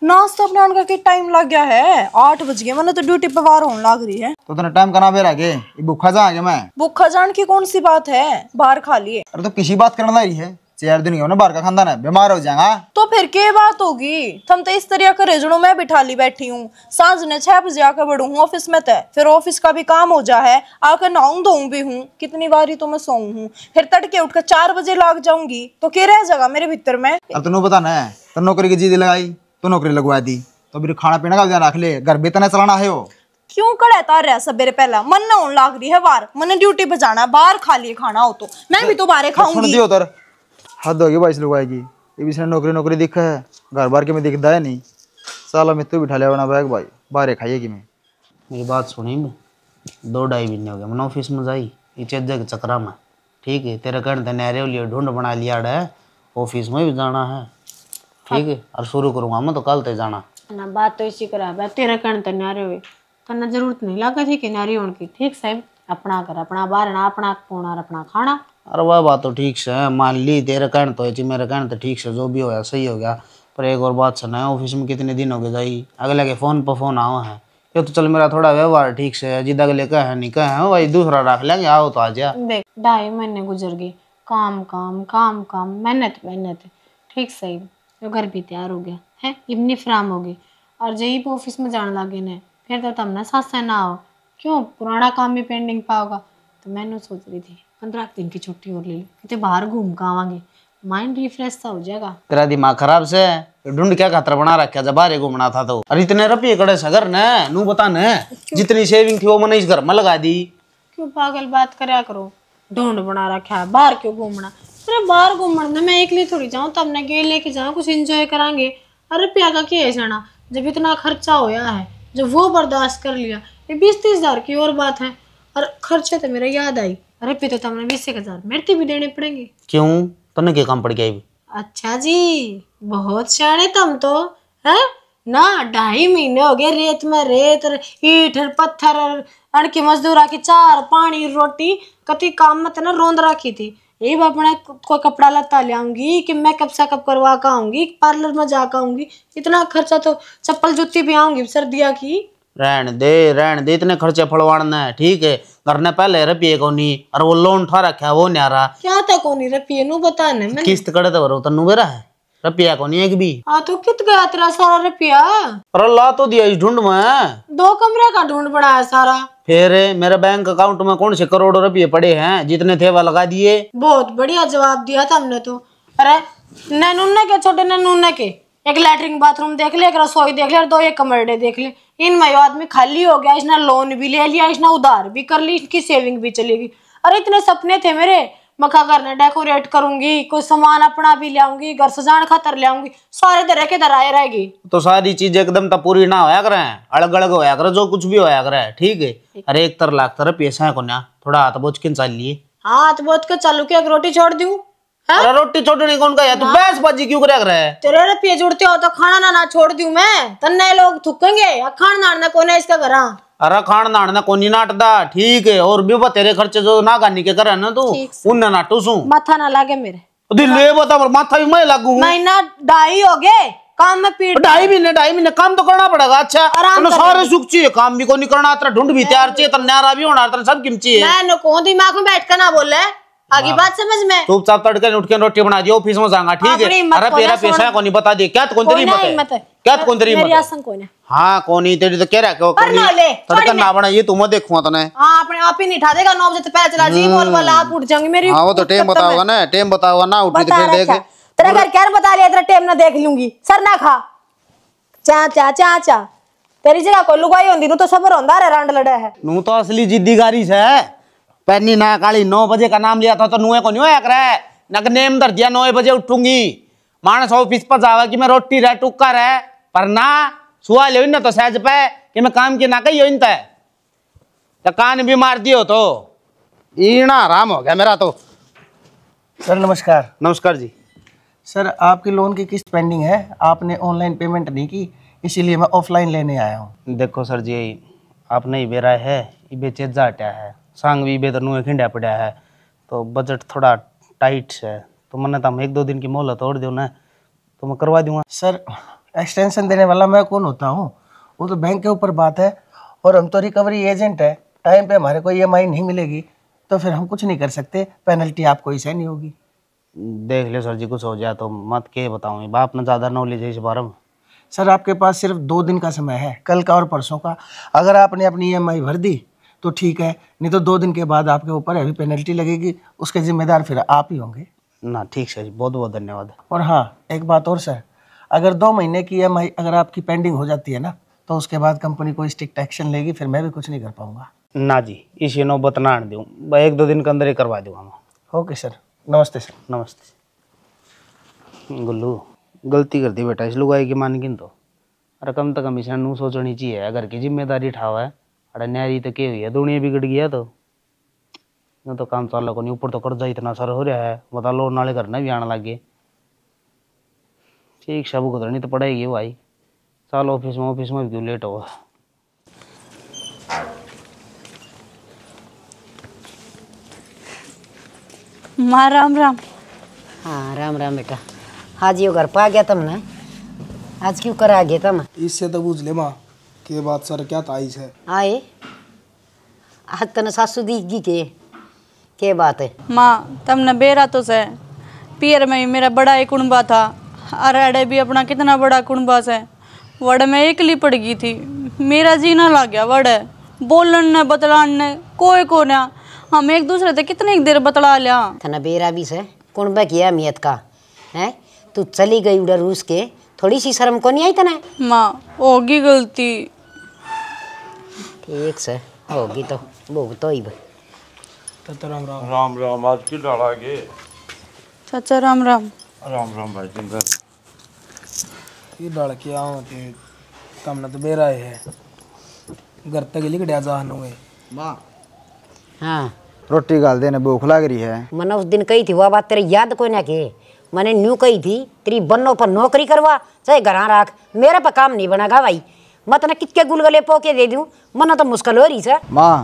S2: नाश्ता बनाने का टाइम लग गया है, 8 बज गए। मैंने तो ड्यूटी पे वार होने लग रही है।
S9: तो तेने टाइम कना बेरा के ये भूखा जाएंगे मैं?
S2: भूखा जान की कौन सी बात है, बाहर खा लिए।
S9: अरे तो किसी बात करना रही है, 4 दिन हो ना बाहर का खानदान है, बीमार हो जाएगा।
S2: तो फिर क्या बात होगी? तुम तो इस तरह करे जुड़ो, मैं बिठा ली बैठी हूँ। सांझ ने 6 बजे आकर बढ़ू हूँ ऑफिस में तय, फिर ऑफिस का भी काम हो जा है, आकर नहाऊं धोऊं भी हूँ। कितनी बारी तो मैं सोऊं हूँ, फिर तड़के उठकर 4 बजे लाग जाऊंगी। तो क्या रह जाएगा मेरे भीतर में?
S9: अब तेन बताना है, तो नौकरी की जीदी लगाई तो नौकरी लगवा दी, तो फिर खाना पीना का ध्यान रख ले, घर भी तना चलाना है। वो
S2: क्यों कड़ता रहा सवेरे पहला मन ना होने लग रही है बार, मैंने ड्यूटी पे जाना, बाहर खा लिए खाना हो तो मैं भी तो बाहर खाऊंगी।
S9: हद होगी बाईस लोग आएगी, ये भी नौकरी दिखा है, घर बार के में दिखता है नहीं। साला मैं तो बिठा लिया बना बैग भाई, बाहर खाइएगी। मैं
S5: मेरी बात सुनी, मैं 2-2.5 महीने हो गया मैंने ऑफिस में जाई ये चेजा के चक्रा में। ठीक है तेरे कहते नहरे लिए ढूंढ बना लिया है, ऑफिस में भी जाना है। ठीक है और शुरू करूँगा मैं तो कल तक जाना
S6: ना। बात तो इसी करा है, तेरा कहते नारे हुए तन्ना जरूरत नहीं लगा थी कि नारी होने की। ठीक साहब अपना कर, अपना बारना, अपना पोना, अपना खाना।
S5: अरे वह बात तो ठीक से है, मान ली तेरे कहने तो है, मेरे कहने तो ठीक से जो भी होया सही हो गया। पर एक और बात सुना है, ऑफिस में कितने दिन हो गए जाई, अगले के फ़ोन पर फ़ोन आओ है। ये तो चल मेरा थोड़ा व्यवहार ठीक से है, जिद अगले कह है नहीं कह है भाई दूसरा रख लेंगे, आओ तो आ जा।
S6: देख 2.5 महीने गुजर गए, काम काम काम काम, मेहनत मेहनत। ठीक सही तो घर भी तैयार हो गया है, इतनी फ्राम हो गई और जही पे ऑफिस में जाने लगे ने, फिर तो तमने साथ ना हो क्यों, पुराना काम भी पेंडिंग पाओगा। तो मैंने सोच रही थी 15 दिन की छुट्टी और ले लो, कितने बाहर घूम कर आवांगे, माइंड रिफ्रेश सा हो जाएगा।
S5: तेरा दिमाग खराब से ढूंढ क्या खातर बना रखा जब बाहर घूमना था तो। अरे इतने रुपये कड़े सगर ने नू बता न, जितनी सेविंग थी वो मैंने इस घर में लगा दी।
S6: क्यों पागल बात करया करो, ढूंढ बना रखा है, बाहर क्यों घूमना। अरे बाहर घूमना मैं एक लिए थोड़ी जाऊँ, तब ने गेल लेके जाऊँ, कुछ एंजॉय करांगे। अरे रुपया का क्या है जाना, जब इतना खर्चा होया है, जब वो बर्दाश्त कर लिया, ये 20-30 हज़ार की और बात है। और खर्चे तो मेरा याद आई, अरे पे तो तुमने 20 हज़ार मेरे भी देने पड़ेंगे।
S5: क्यों तने क्या काम पड़ गया?
S6: अच्छा जी बहुत शाणे तुम तो है ना। 2.5 महीने हो गए रेत में रेत, ईट पत्थर, अड़की मजदूरा की 4 पानी रोटी, कति काम मत ना रोंद रखी थी। ये अपने कोई कपड़ा लत्ता ले आऊंगी कि मेकअप सेकअप करवा कर आऊंगी, पार्लर में जाकर आऊंगी, इतना खर्चा तो चप्पल जूती भी आऊंगी सर्दिया की।
S5: रहन दे इतने खर्चे फड़वाना है। ठीक है घर ने पहले रुपये को नहीं, और वो लोन उठा रखा है वो न्यारा
S6: क्या था कोनी रुपये नु बताने में
S5: किस्त कड़े तो भरो तन्नू बेरा है रुपया को नहीं एक भी।
S6: तो कित गया तेरा सारा रुपया?
S5: अरे ला तो दिया इस ढूंढ में,
S6: 2 कमरे का ढूंढ पड़ा है सारा।
S5: फिर मेरे बैंक अकाउंट में कौन से करोड़ों रुपये पड़े हैं, जितने थे वह लगा दिए।
S6: बहुत बढ़िया जवाब दिया था हमने तो। अरे नन्नू के छोटे नन्नू के एक लैट्रिन बाथरूम देख ले, एक रसोई देख ले, 2 एक कमरे देख ले। इनमें यो आदमी खाली हो गया, इसने लोन भी ले लिया, इसने उधार भी कर ली, इसकी सेविंग भी चलेगी। अरे इतने सपने थे मेरे, मखा घर ने डेकोरेट करूंगी, कोई सामान अपना भी ले आऊंगी, घर सजाने खातर ले आऊंगी, सारे तरह के दराए रहेगी।
S5: तो सारी चीज एकदम तो पूरी ना होया करे, अलग अलग होया करे, जो कुछ भी होया करे। ठीक है अरे 1 लाख तरह पैसा है को ना, थोड़ा हाथ बोझ के चल लिए।
S6: हाथ बोझ के चालू के एक रोटी छोड़ दूं?
S5: अरे रोटी छोड़ने कौन का है, तू बैस बाजी क्यों करे करे?
S6: तेरे रुपये जुड़ते हो तो खाना ना छोड़ दूं मैं, तन्ने लोग थूकेंगे, खाना ना कोने इसका घर।
S5: अरे खान नाड़ना कोनी नाटदा। ठीक है और भी तेरे खर्चे जो ना गानी के करे ना तू उन नाटू सू
S6: माथा ना लागे मेरे।
S5: ले बता माथा भी मैं लागू।
S6: महीना 2.5 हो गए
S2: काम में पीड़
S5: 2.5 महीने काम तो करना पड़ेगा। अच्छा तो सारे सुख चाहिए, काम भी को नहीं करना, तेरा ढूंढ भी तैयार चाहिए, तेरा न्यारा भी होना, तेरा सब किम चाहिए।
S2: मैं नको दिमाग में बैठ कर ना बोले, आगे बात समझ में।
S5: चुपचाप तड़के उठ के रोटी बना दियो, ऑफिस में जाऊंगा, ठीक है। अरे तेरा पैसा को नहीं बता दे, क्या तो कौन तेरी हिम्मत है, क्या तो कौन तेरी हिम्मत है? हाँ कौन ही तेरी तो कह रहा है तड़का ना बना, ये तुम्हें देखूंगा तने।
S2: हाँ अपने आप ही नहीं उठा देगा, 9 बजे तो पहले चला जी बोल वाला आप उठ जाएंगे मेरी।
S5: हाँ वो तो टाइम बताओगा ना, टाइम बताओगा ना, उठी तो फिर देख।
S2: तेरा घर क्या बता लिया, तेरा टाइम ना देख लूंगी, सर ना खा चा चा चा चा। तेरी जगह कोई लुगाई होंदी नु तो सबर होंदा रे, रांड लड़ा है
S5: नू तो असली जिद्दी गारी से पैनी ना काली। 9 बजे का नाम लिया था तो नुए को नहीं होया करे, नक नेम धर दिया 9 बजे उठूंगी। मानस ऑफिस पर जावा कि मैं रोटी रह टुक्का रह, पर ना सुहा ले ना तो सहज पे कि मैं काम की ना कही हो इनते तो कान भी मार दियो तो ईना आराम हो गया मेरा तो।
S7: सर नमस्कार।
S5: नमस्कार जी।
S7: सर आपकी लोन की किस्त पेंडिंग है, आपने ऑनलाइन पेमेंट नहीं की, इसीलिए मैं ऑफलाइन लेने आया हूँ।
S5: देखो सर जी, आपने ही बेरा है इबे चेत जाटा है, सांग भी बेदर नुए खिंडा पड़ा है, तो बजट थोड़ा टाइट है, तो मैंने तो 1-2 दिन की मोहलत तोड़ दो ना, तो मैं करवा दूंगा।
S7: सर एक्सटेंशन देने वाला मैं कौन होता हूँ, वो तो बैंक के ऊपर बात है, और हम तो रिकवरी एजेंट है। टाइम पे हमारे को EMI नहीं मिलेगी तो फिर हम कुछ नहीं कर सकते, पेनल्टी आपको ही सहनी होगी।
S5: देख ले सर जी, कुछ हो जाए तो मत के बताऊँ, बाप ने ज़्यादा नॉलेज है इस बारे में।
S7: सर आपके पास सिर्फ 2 दिन का समय है, कल का और परसों का। अगर आपने अपनी EMI भर दी तो ठीक है, नहीं तो 2 दिन के बाद आपके ऊपर हैवी पेनल्टी लगेगी, उसके जिम्मेदार फिर आप ही होंगे
S5: ना। ठीक सर जी, बहुत बहुत धन्यवाद।
S7: और हाँ एक बात और सर, अगर 2 महीने की EMI अगर आपकी पेंडिंग हो जाती है ना, तो उसके बाद कंपनी कोई स्ट्रिक्ट एक्शन लेगी, फिर मैं भी कुछ नहीं कर पाऊंगा।
S5: ना जी, इसी नौबत ना आने दूँ, 1-2 दिन के अंदर ही करवा दूँगा मैं।
S7: ओके सर, नमस्ते सर।
S5: नमस्ते। गुल्लू गलती कर दी बेटा, इस लुगाई की मानकिन तो अरे कम से कम इसे नू सोचनी चाहिए, घर की जिम्मेदारी उठावा है। अरे न्यारी तो क्या हुई है, दुनिया बिगड़ गया तो न तो काम चाल को नहीं, ऊपर तो कर्जा इतना सारा हो रहा है, बता लो नाले घर भी आने लगे। ठीक सब को नहीं तो पड़ेगी भाई, चल ऑफिस में क्यों लेट हुआ।
S1: माँ राम राम।
S3: हाँ राम राम बेटा। आज यो घर पा गया तुमने, आज क्यों कर आ गए तुम?
S7: इससे तो पूछ ले माँ के बात सर क्या ताइज है।
S3: आए आज तने सासू दीगी के बात है?
S1: माँ तुमने बेरा तो से पियर में मेरा बड़ा एक कुंबा था, अरे भी अपना कितना बड़ा कुंबा से, वड़ में एकली पड़ गई थी, मेरा जीना लग गया। वड़ बोलन ने बतलान ने कोई को ना, हम एक दूसरे से कितनी देर बतला लिया।
S3: थना बेरा भी से कुंबा की अहमियत का है, तू चली गई उधर रूस के, थोड़ी सी शर्म को नहीं आई तने?
S1: माँ होगी गलती।
S3: ठीक से होगी तो भुगतो ही।
S7: राम राम।
S4: राम राम। आज की लड़ा गे
S1: चाचा राम राम।
S4: राम राम भाई जिंदा।
S7: ये लड़के आओते कम न तो बेरा है, घर तक लिख दिया जान हुए।
S9: माँ
S3: हाँ
S9: रोटी गाल देने भूख लग रही है।
S3: मैंने उस दिन कही थी वह बात तेरे याद को ना के, मैंने न्यू कही थी तेरी बन्नों पर नौकरी करवा चाहे घर रख, मेरे पर काम नहीं बनेगा भाई। मैं तने कितने गुलगुले पोके दे दूं, मना तो मुश्किल हो रही सर।
S9: माँ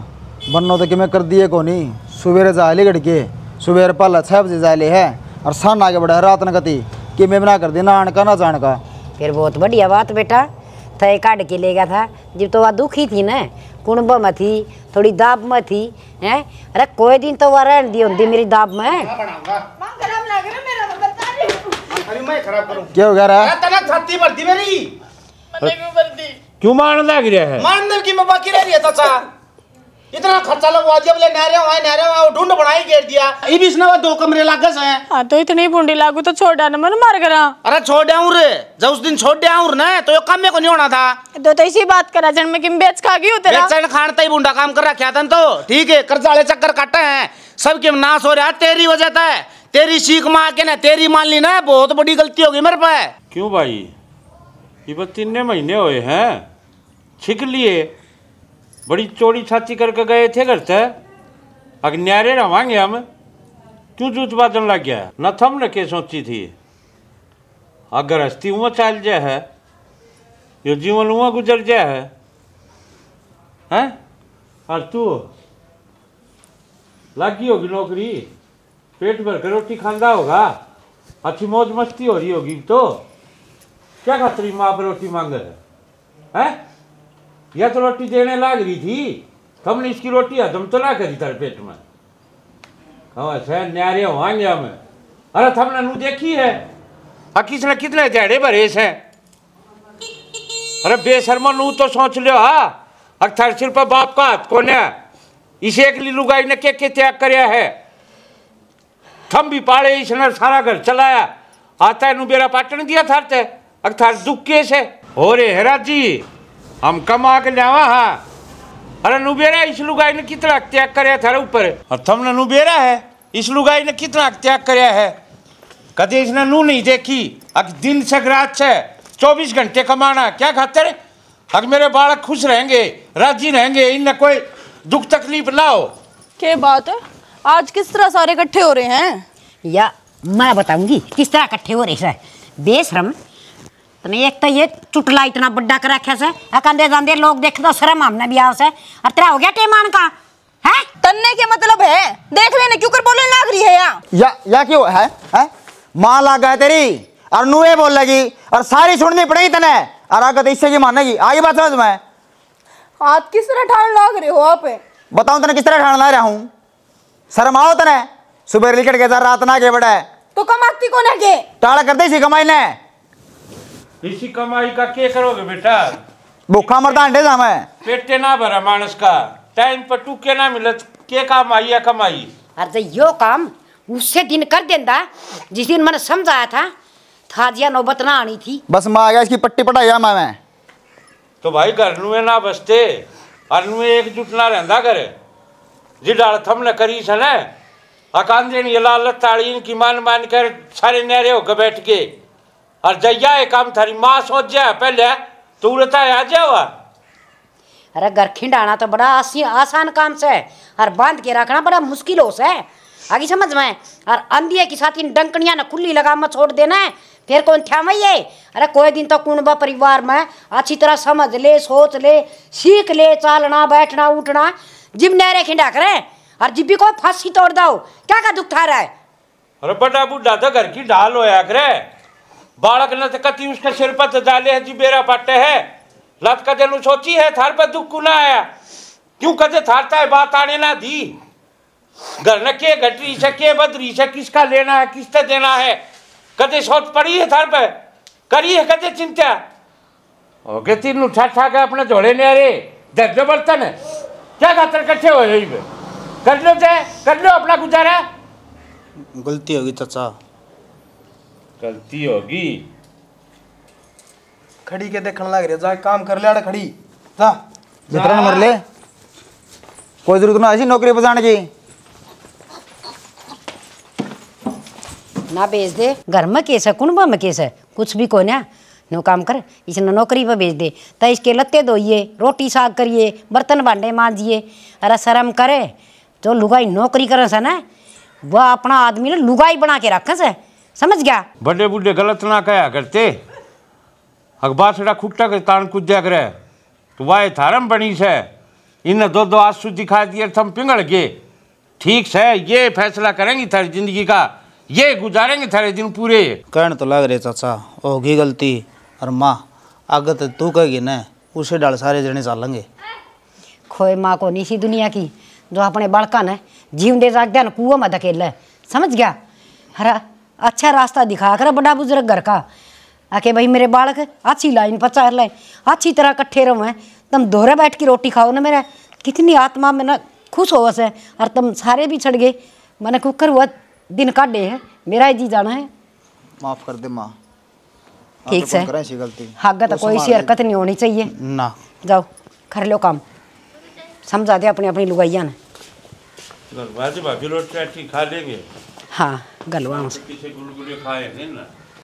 S9: बन्नो तो कि मैं कर दिए को नहीं, सुबेरे जाले गड़के सुबेरे पहला 6 बजे जाले है और सन आगे बढ़ा रात न कती कि मैं बना कर देना आन का ना जान का।
S3: फिर बहुत बढ़िया बात बेटा, तय काट के ले गया था जब तो वह दुखी थी न, कुंभ में थी, थोड़ी दाब में थी हैं। अरे कोई दिन तो वह रहने दी होती मेरी दाब में।
S9: क्या हो गया रहा?
S4: क्यों मारने लग रहा है?
S5: मारने की मैं बाकी रह रही है चाचा, इतना खर्चा लगवा दिया, बोले नहरे ढूंढ बनाई घेर दिया, ये भी इसने 2 कमरे लागस हैं।
S6: हाँ तो इतनी बूंदी लागू तो छोड़ डाना मन मार करा।
S5: अरे छोड़ दिया रे, जब उस दिन छोड़ दिया ना तो ये काम में को नहीं होना था।
S6: तो इसी बात करा जन में किम बेच खा गई हो तेरा।
S5: बेचैन खानता ही बुंडा काम कर रखा था तो ठीक है, कर्जा वाले चक्कर काटे हैं, सबके नाश हो रहा है तेरी वजह था। तेरी सीख मार के ना तेरी मान ली ना, बहुत बड़ी गलती होगी मेरे पे।
S4: क्यों भाई, ये बस 3 महीने हुए हैं, छिक लिए, बड़ी चोरी छाती करके गए थे घर से, अगर न्यारे रवांगे हम, क्यों जूझ बाजन लग गया? न थम न के सोची थी, अगर हस्ती उमा चाल जाए है, यो जीवन उमा गुजर जाए है? और तू लगी होगी नौकरी, पेट भर कर रोटी खांदा होगा, अच्छी मौज मस्ती हो रही होगी, तो क्या खातरी माँ पर रोटी मांग है? हैं? यह तो रोटी देने लाग रही थी, हमने इसकी रोटी हजम तो ना करी तेरे पेट में। न्यारे होंगे में। अरे हमने नू देखी है किसने कितने झाड़े भरे से। अरे बेशर्मा नू तो सोच लियो हा अक्थर सिर पर बाप का हाथ कोने इसे एक लुगाई ने के त्याग करया है। थम भी पाले इसने सारा घर चलाया आता है बेरा पाटन दिया थारते अक्थर दुख के से हो रे हेरा जी हम कमा के लियावा हा। अरे नुबेरा इस लुगाई ने कितना त्याग करया थारे ऊपर और थमने नुबेरा है इस लुगाई ने कितना त्याग करया है। कदे इसने नू नहीं देखी अग दिन से रात से 24 घंटे कमाना क्या खातिर अग मेरे बालक खुश रहेंगे राजी रहेंगे इनमें कोई दुख तकलीफ ना हो।
S2: क्या बात है आज किस तरह सारे इकट्ठे हो रहे हैं?
S3: या मैं बताऊंगी किस तरह इकट्ठे हो रहे हैं बेशरम। तने एक तो ये चुटला इतना बड़ा कर रखा से अकंदे जांदे लोग देख तो शर्म हमने भी आओ से और तेरा हो गया टेमान का है
S2: तन्ने के मतलब है देख लेने क्यों कर बोलने लग रही है
S9: या क्यों है माँ लग गए तेरी और नुए बोल लगी और सारी सुननी पड़ेगी तने और आगे तो इससे की मानेगी आगे बात समझ में।
S2: आप किस तरह ठान लग रहे हो? आप
S9: बताऊं तने किस तरह ठान ला रहा हूँ? शर्म आओ तने सुबह लिकट के रात ना के बड़ा
S2: तो कमाती को ना के
S9: टाड़ा कर दे इसी कमाई ने।
S4: इसी कमाई का क्या करोगे बेटा?
S9: भूखा मरता अंडे जा मैं
S4: पेटे ना भरा मानस का टाइम पर टूके ना मिलत के काम आई या कमाई।
S3: अरे यो काम उससे दिन कर देंदा जिस दिन मैंने समझाया था जिया नौबत ना आनी थी।
S9: बस मैं आ गया इसकी पट्टी पटाया मैं
S4: तो भाई घर नुए ना बसते और नुए एकजुट ना रहंदा करे जी डाल थमने करी से ने अकांदे ने लालत ताड़ी इनकी मान मान कर सारे नेरे होकर बैठ के और जैया ये काम थारी माँ सोच जाए पहले तू रहता आ जावा।
S3: अरे घर खिंडाना तो बड़ा आसान काम से और बांध के रखना बड़ा मुश्किल हो से आगे समझ में। और अंधिया के साथ इन डंकनिया न खुली लगा मत छोड़ देना है फिर कौन था मैं ये। अरे कोई दिन तो कुंबा परिवार में अच्छी तरह समझ ले सोच ले सीख ले चलना बैठना उठना जिम नहरे खिंडा करे और जिब भी कोई फांसी तोड़ दो क्या का दुख था रहा है।
S4: अरे बड़ा बुढ़ा तो घर की ढाल होया करे बालक न तो कति उसके सिर पर तो डाले है जी बेरा पाटे है लत कदे नु सोची है थार पर दुख कुना आया क्यों कदे थारता है बात आने ना दी घर ने के घटरी से के बदरी से किसका लेना है किससे देना है कदे सोच पड़ी है थार पर करी है कदे चिंता हो गए तीन उठा ठा के अपने झोड़े ने अरे दर्द बर्तन है क्या खातर इकट्ठे हो यही पे कर लो अपना गुजारा।
S5: गलती होगी चाचा
S4: गलती होगी
S7: खड़ी के देखने लग रहे जा काम कर ले खड़ी जा
S9: जितना मर ले कोई जरूरत ना ऐसी नौकरी पर जाने की
S3: ना भेज दे घर में केस है कुनबा में केस है कुछ भी को ना नो काम कर इसने नौकरी पर भेज दे तो इसके लत्ते धोइए रोटी साग करिए बर्तन भांडे मांजिए। अरे शर्म करे जो लुगाई नौकरी करे से ना वह अपना आदमी ने लुगाई बना के रखे से समझ गया।
S4: बड़े बूढ़े गलत ना कहा करते अखबार से खुट्टा के तान कूदा करे तो वाह थारम बनी से इन दो आंसू दिखा दिए थम पिघल गए ठीक से ये फैसला करेंगी थारी जिंदगी का ये गुजारेंगे थारे दिन पूरे।
S5: कहने तो लग रहे चाचा होगी गलती और माँ आगे तो तू कहेगी न उसे डाल सारे जने चालेंगे।
S3: खोए माँ को नहीं सी दुनिया की जो अपने बालका ने जीव दे जाग न कुआ में धकेल है समझ गया। हरा अच्छा रास्ता दिखा कर बड़ा बुजुर्ग घर का आके भाई मेरे बालक अच्छी लाइन पर चार लाइन अच्छी तरह इकट्ठे रहो हैं तुम दोहरे बैठ के रोटी खाओ ना मेरा कितनी आत्मा में ना खुश हो से और तुम सारे भी चढ़ गए मैंने कुकर हुआ दिन काटे है मेरा जी जाना है
S9: माफ कर दे माँ
S3: ठीक से
S9: गलती
S3: आगे तो कोई सी हरकत नहीं होनी चाहिए
S5: ना
S3: जाओ कर लो काम समझा दे अपनी अपनी लुगाइया ने
S4: भाभी रोटी खा लेंगे
S3: हाँ गलवा
S4: पीछे गुलगुले खाए हैं ना।